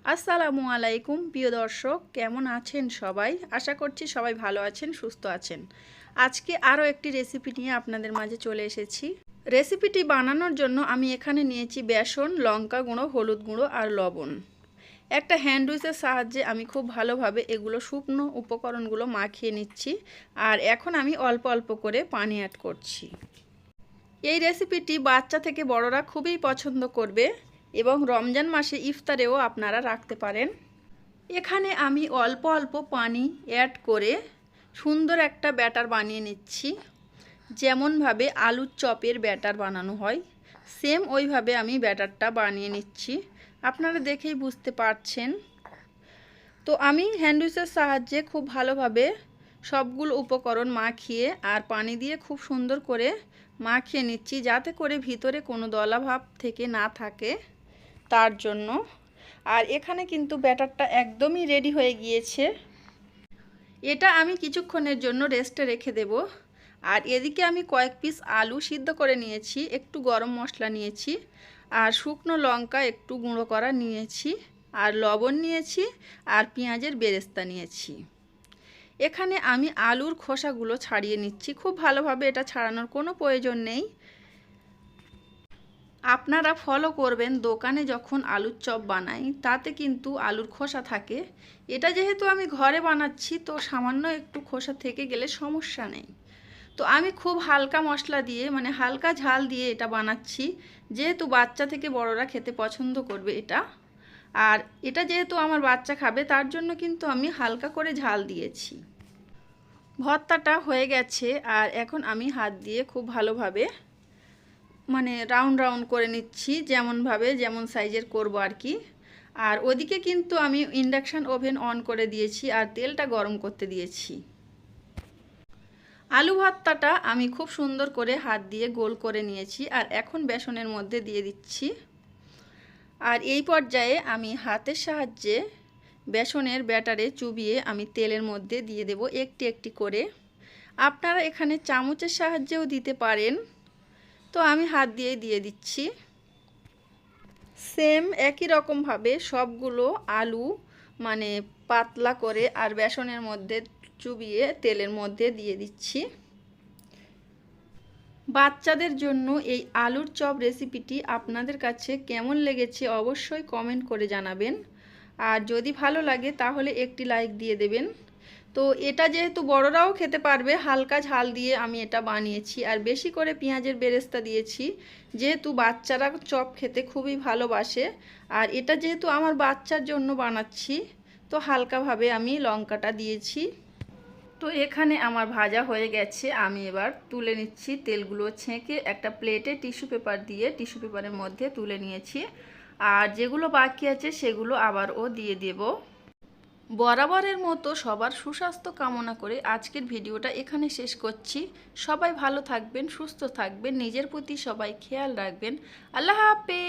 আসসালামু আলাইকুম প্রিয় দর্শক, কেমন আছেন সবাই? আশা করছি সবাই ভালো আছেন, সুস্থ আছেন। আজকে আরও একটি রেসিপি নিয়ে আপনাদের মাঝে চলে এসেছি। রেসিপিটি বানানোর জন্য আমি এখানে নিয়েছি বেসন, লঙ্কা গুঁড়ো, হলুদ গুঁড়ো আর লবণ। একটা হ্যান্ড উইচের সাহায্যে আমি খুব ভালোভাবে এগুলো শুকনো উপকরণগুলো মাখিয়ে নিচ্ছি। আর এখন আমি অল্প অল্প করে পানি অ্যাড করছি। এই রেসিপিটি বাচ্চা থেকে বড়রা খুবই পছন্দ করবে এবং রমজান মাসে ইফতারেও আপনারা রাখতে পারেন। এখানে আমি অল্প অল্প পানি অ্যাড করে সুন্দর একটা ব্যাটার বানিয়ে নিচ্ছি। যেমনভাবে আলুর চপের ব্যাটার বানানো হয় সেম ওইভাবে আমি ব্যাটারটা বানিয়ে নিচ্ছি। আপনারা দেখেই বুঝতে পারছেন। তো আমি হ্যান্ড উইচের সাহায্যে খুব ভালোভাবে সবগুলো উপকরণ মাখিয়ে আর পানি দিয়ে খুব সুন্দর করে মাখিয়ে নিচ্ছি, যাতে করে ভিতরে কোনো দলাভাব থেকে না থাকে তার জন্য। আর এখানে কিন্তু ব্যাটারটা একদমই রেডি হয়ে গিয়েছে। এটা আমি কিছুক্ষণের জন্য রেস্টে রেখে দেব। আর এদিকে আমি কয়েক পিস আলু সিদ্ধ করে নিয়েছি, একটু গরম মশলা নিয়েছি, আর শুকনো লঙ্কা একটু গুঁড়ো করা নিয়েছি, আর লবণ নিয়েছি, আর পেঁয়াজের বেরেস্তা নিয়েছি। এখানে আমি আলুর খোসাগুলো ছাড়িয়ে নিচ্ছি। খুব ভালোভাবে এটা ছাড়ানোর কোনো প্রয়োজন নেই। আপনারা ফলো করবেন, দোকানে যখন আলুর চপ বানাই তাতে কিন্তু আলুর খোসা থাকে। এটা যেহেতু আমি ঘরে বানাচ্ছি তো সামান্য একটু খোসা থেকে গেলে সমস্যা নেই। তো আমি খুব হালকা মশলা দিয়ে মানে হালকা ঝাল দিয়ে এটা বানাচ্ছি, যেহেতু বাচ্চা থেকে বড়রা খেতে পছন্দ করবে এটা। আর এটা যেহেতু আমার বাচ্চা খাবে তার জন্য কিন্তু আমি হালকা করে ঝাল দিয়েছি। ভর্তাটা হয়ে গেছে আর এখন আমি হাত দিয়ে খুব ভালোভাবে মানে রাউন্ড রাউন্ড করে নিচ্ছি, যেমন সাইজের করব আর কি। আর ওদিকে কিন্তু আমি ইন্ডাকশান ওভেন অন করে দিয়েছি আর তেলটা গরম করতে দিয়েছি। আলু ভর্তাটা আমি খুব সুন্দর করে হাত দিয়ে গোল করে নিয়েছি আর এখন বেসনের মধ্যে দিয়ে দিচ্ছি। আর এই পর্যায়ে আমি হাতের সাহায্যে বেসনের ব্যাটারে চুবিয়ে আমি তেলের মধ্যে দিয়ে দেব একটি একটি করে। আপনারা এখানে চামচের সাহায্যেও দিতে পারেন, তো আমি হাত দিয়ে দিয়ে দিচ্ছি। সেম একই রকমভাবে সবগুলো আলু মানে পাতলা করে আর বেসনের মধ্যে চুবিয়ে তেলের মধ্যে দিয়ে দিচ্ছি। বাচ্চাদের জন্য এই আলুর চপ রেসিপিটি আপনাদের কাছে কেমন লেগেছে অবশ্যই কমেন্ট করে জানাবেন। আর যদি ভালো লাগে তাহলে একটি লাইক দিয়ে দেবেন। তো এটা যেহেতু বড়রাও খেতে পারবে, হালকা ঝাল দিয়ে আমি এটা বানিয়েছি আর বেশি করে পেঁয়াজের বেরেস্তা দিয়েছি, যেহেতু বাচ্চারা চপ খেতে খুবই ভালোবাসে। আর এটা যেহেতু আমার বাচ্চার জন্য বানাচ্ছি তো হালকাভাবে আমি লঙ্কাটা দিয়েছি। তো এখানে আমার ভাজা হয়ে গেছে, আমি এবার তুলে নিচ্ছি। তেলগুলো ছেঁকে একটা প্লেটে টিস্যু পেপার দিয়ে টিস্যু পেপারের মধ্যে তুলে নিয়েছি। আর যেগুলো বাকি আছে সেগুলো আবারও দিয়ে দেব। বরাবরের মতো সবার সুস্বাস্থ্য কামনা করে আজকের ভিডিওটা এখানে শেষ করছি। সবাই ভালো থাকবেন, সুস্থ থাকবেন, নিজের প্রতি সবাই খেয়াল রাখবেন। আল্লাহ হাফেজ।